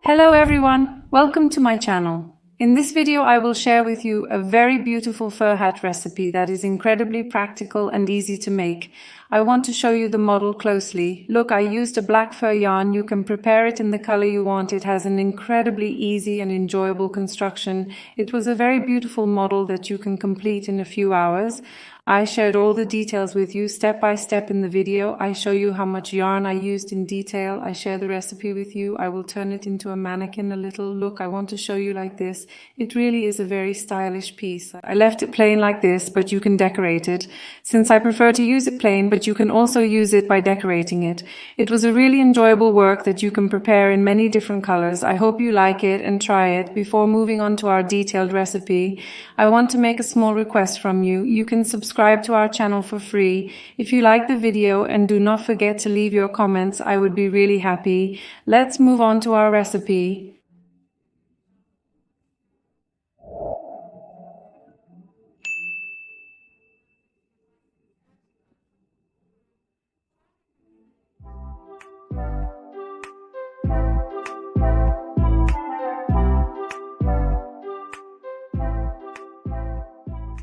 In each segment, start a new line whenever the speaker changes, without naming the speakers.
Hello everyone, welcome to my channel. In this video I will share with you a very beautiful fur hat recipe that is incredibly practical and easy to make. I want to show you the model closely. Look, I used a black fur yarn. You can prepare it in the color you want. It has an incredibly easy and enjoyable construction. It was a very beautiful model that you can complete in a few hours. I shared all the details with you step by step in the video. I show you how much yarn I used in detail. I share the recipe with you. I will turn it into a mannequin a little. Look, I want to show you like this. It really is a very stylish piece. I left it plain like this, but you can decorate it. Since I prefer to use it plain, but you can also use it by decorating it. It was a really enjoyable work that you can prepare in many different colors. I hope you like it and try it. Before moving on to our detailed recipe, I want to make a small request from you. You can subscribe to our channel for free. If you like the video, and do not forget to leave your comments, I would be really happy. Let's move on to our recipe.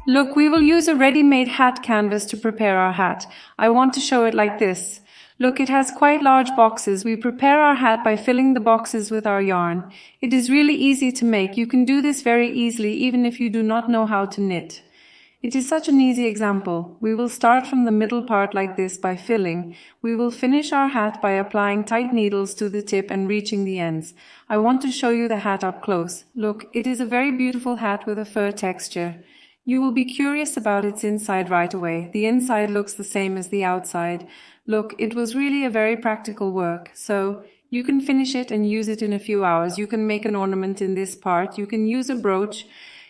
Look, we will use a ready-made hat canvas to prepare our hat. I want to show it like this. Look, it has quite large boxes. We prepare our hat by filling the boxes with our yarn. It is really easy to make. You can do this very easily even if you do not know how to knit. It is such an easy example. We will start from the middle part like this by filling. We will finish our hat by applying tight needles to the tip and reaching the ends. I want to show you the hat up close. Look, it is a very beautiful hat with a fur texture. You will be curious about its inside right away. The inside looks the same as the outside. Look, it was really a very practical work. So you can finish it and use it in a few hours. You can make an ornament in this part. You can use a brooch.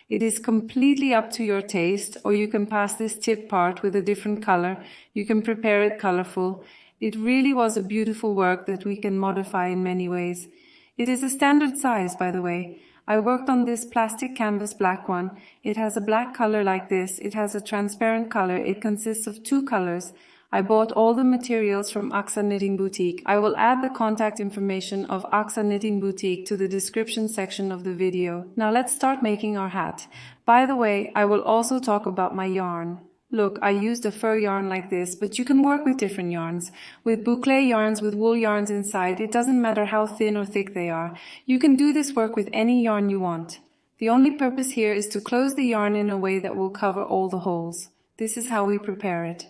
It is completely up to your taste, or you can pass this tip part with a different color. You can prepare it colorful. It really was a beautiful work that we can modify in many ways. It is a standard size, by the way. I worked on this plastic canvas black one. It has a black color like this. It has a transparent color. It consists of two colors. I bought all the materials from Aksa Knitting Boutique. I will add the contact information of Aksa Knitting Boutique to the description section of the video. Now let's start making our hat. By the way, I will also talk about my yarn. Look, I used a fur yarn like this, but you can work with different yarns. With boucle yarns, with wool yarns inside, it doesn't matter how thin or thick they are. You can do this work with any yarn you want. The only purpose here is to close the yarn in a way that will cover all the holes. This is how we prepare it.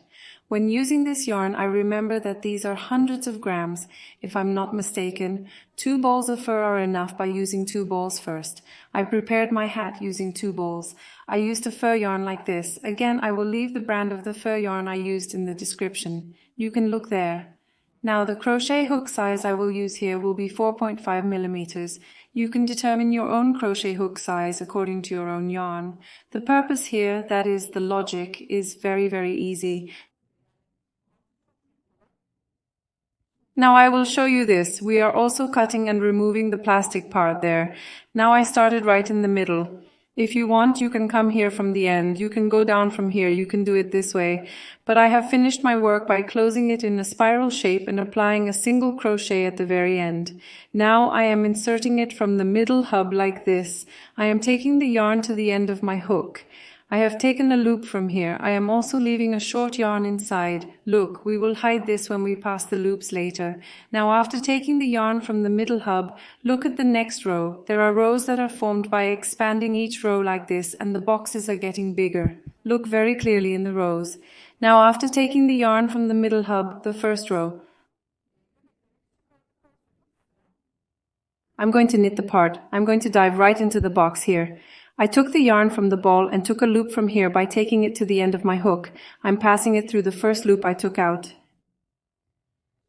When using this yarn, I remember that these are hundreds of grams. If I'm not mistaken, 2 balls of fur are enough by using 2 balls first. I prepared my hat using 2 balls. I used a fur yarn like this. Again, I will leave the brand of the fur yarn I used in the description. You can look there. Now the crochet hook size I will use here will be 4.5 millimeters. You can determine your own crochet hook size according to your own yarn. The purpose here, that is the logic, is very easy. Now I will show you this. We are also cutting and removing the plastic part there. Now I started right in the middle. If you want, you can come here from the end. You can go down from here. You can do it this way. But I have finished my work by closing it in a spiral shape and applying a single crochet at the very end. Now I am inserting it from the middle hub like this. I am taking the yarn to the end of my hook. I have taken a loop from here. I am also leaving a short yarn inside. Look, we will hide this when we pass the loops later. Now after taking the yarn from the middle hub, look at the next row. There are rows that are formed by expanding each row like this, and the boxes are getting bigger. Look very clearly in the rows. Now after taking the yarn from the middle hub, the first row, I'm going to knit the part. I'm going to dive right into the box here. I took the yarn from the ball and took a loop from here by taking it to the end of my hook. I'm passing it through the first loop I took out.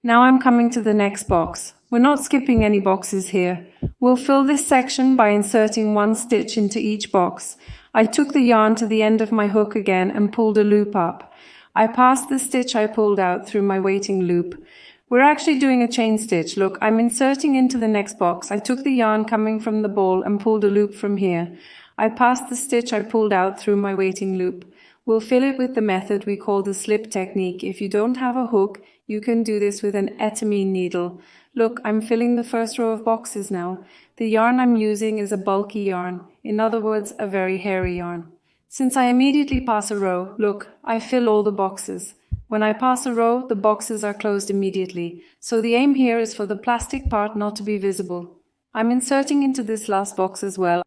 Now I'm coming to the next box. We're not skipping any boxes here. We'll fill this section by inserting 1 stitch into each box. I took the yarn to the end of my hook again and pulled a loop up. I passed the stitch I pulled out through my waiting loop. We're actually doing a chain stitch. Look, I'm inserting into the next box. I took the yarn coming from the ball and pulled a loop from here. I passed the stitch I pulled out through my waiting loop. We'll fill it with the method we call the slip technique. If you don't have a hook, you can do this with an etamine needle. Look, I'm filling the first row of boxes now. The yarn I'm using is a bulky yarn, in other words, a very hairy yarn. Since I immediately pass a row, look, I fill all the boxes. When I pass a row, the boxes are closed immediately. So the aim here is for the plastic part not to be visible. I'm inserting into this last box as well.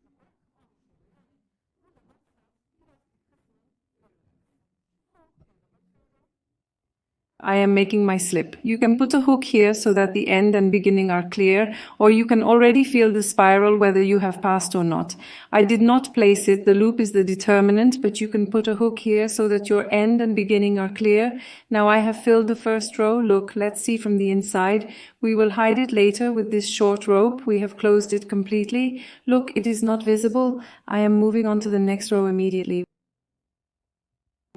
I am making my slip. You can put a hook here so that the end and beginning are clear, or you can already feel the spiral whether you have passed or not. I did not place it, the loop is the determinant, but you can put a hook here so that your end and beginning are clear. Now I have filled the first row. Look, let's see from the inside. We will hide it later with this short rope. We have closed it completely. Look, it is not visible. I am moving on to the next row immediately.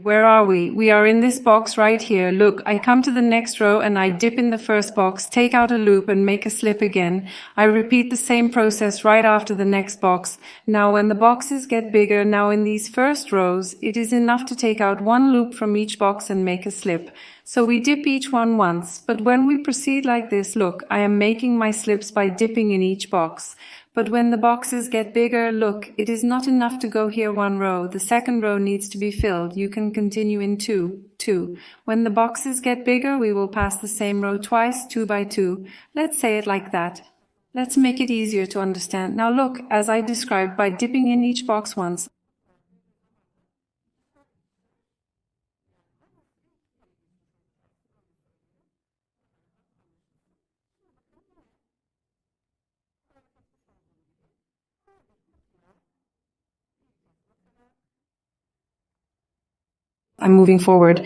Where are we? We are in this box right here. Look, I come to the next row and I dip in the first box, take out a loop and make a slip again. I repeat the same process right after the next box. Now when the boxes get bigger, now in these first rows, it is enough to take out one loop from each box and make a slip. So we dip each one once, but when we proceed like this, look, I am making my slips by dipping in each box. But when the boxes get bigger, look, it is not enough to go here one row. The second row needs to be filled. You can continue in two. When the boxes get bigger, we will pass the same row twice, 2 by 2. Let's say it like that. Let's make it easier to understand. Now look, as I described, by dipping in each box once, I'm moving forward.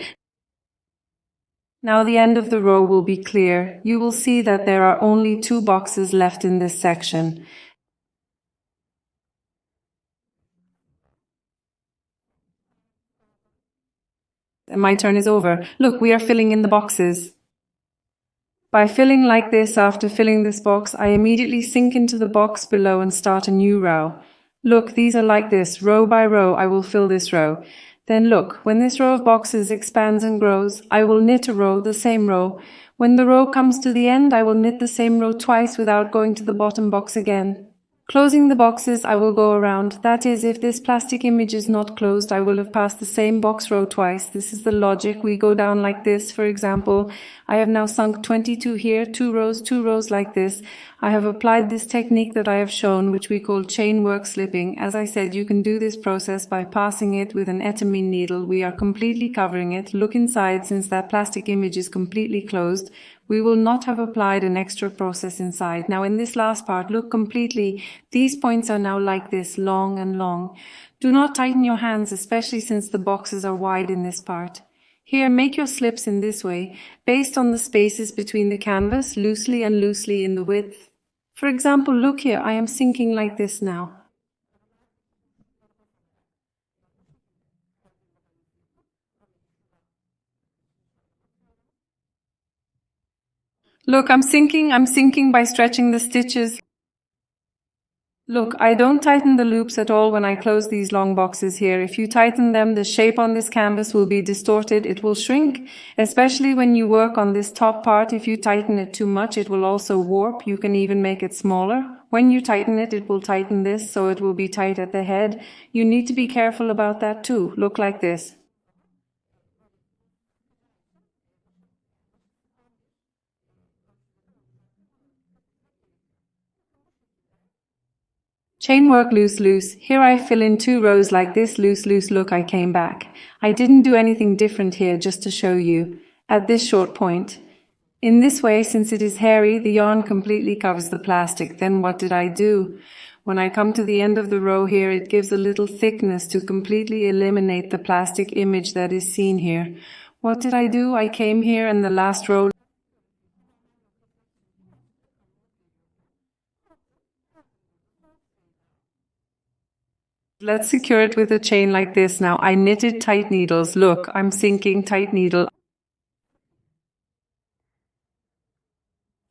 Now the end of the row will be clear. You will see that there are only 2 boxes left in this section. And my turn is over. Look, we are filling in the boxes. By filling like this, after filling this box, I immediately sink into the box below and start a new row. Look, these are like this. Row by row, I will fill this row. Then look, when this row of boxes expands and grows, I will knit a row, the same row. When the row comes to the end, I will knit the same row twice without going to the bottom box again. Closing the boxes, I will go around. That is, if this plastic image is not closed, I will have passed the same box row twice. This is the logic. We go down like this, for example. I have now sunk 22 here, 2 rows like this. I have applied this technique that I have shown, which we call chain work slipping. As I said, you can do this process by passing it with an etamine needle. We are completely covering it. Look inside, since that plastic image is completely closed. We will not have applied an extra process inside. Now in this last part, look completely. These points are now like this, long and long. Do not tighten your hands, especially since the boxes are wide in this part. Here, make your slips in this way, based on the spaces between the canvas, loosely and loosely in the width. For example, look here, I am sinking like this now. Look, I'm sinking by stretching the stitches. Look, I don't tighten the loops at all when I close these long boxes here. If you tighten them, the shape on this canvas will be distorted. It will shrink, especially when you work on this top part. If you tighten it too much, it will also warp. You can even make it smaller. When you tighten it, it will tighten this, so it will be tight at the head. You need to be careful about that too. Look like this. Chain work loose, loose. Here I fill in 2 rows like this, loose, loose. Look, I came back. I didn't do anything different here, just to show you, at this short point. In this way, since it is hairy, the yarn completely covers the plastic. Then what did I do? When I come to the end of the row here, it gives a little thickness to completely eliminate the plastic image that is seen here. What did I do? I came here and the last row, let's secure it with a chain like this now. I knitted tight needles. Look, I'm sinking tight needle.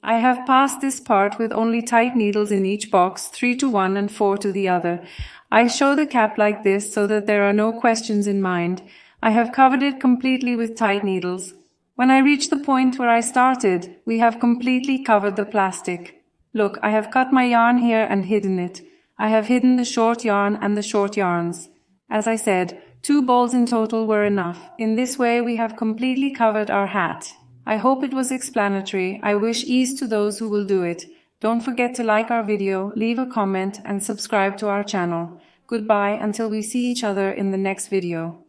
I have passed this part with only tight needles in each box, 3 to 1 and 4 to the other. I show the cap like this so that there are no questions in mind. I have covered it completely with tight needles. When I reach the point where I started, we have completely covered the plastic. Look, I have cut my yarn here and hidden it. I have hidden the short yarn and the short yarns. As I said, 2 balls in total were enough. In this way we have completely covered our hat. I hope it was explanatory. I wish ease to those who will do it. Don't forget to like our video, leave a comment and subscribe to our channel. Goodbye until we see each other in the next video.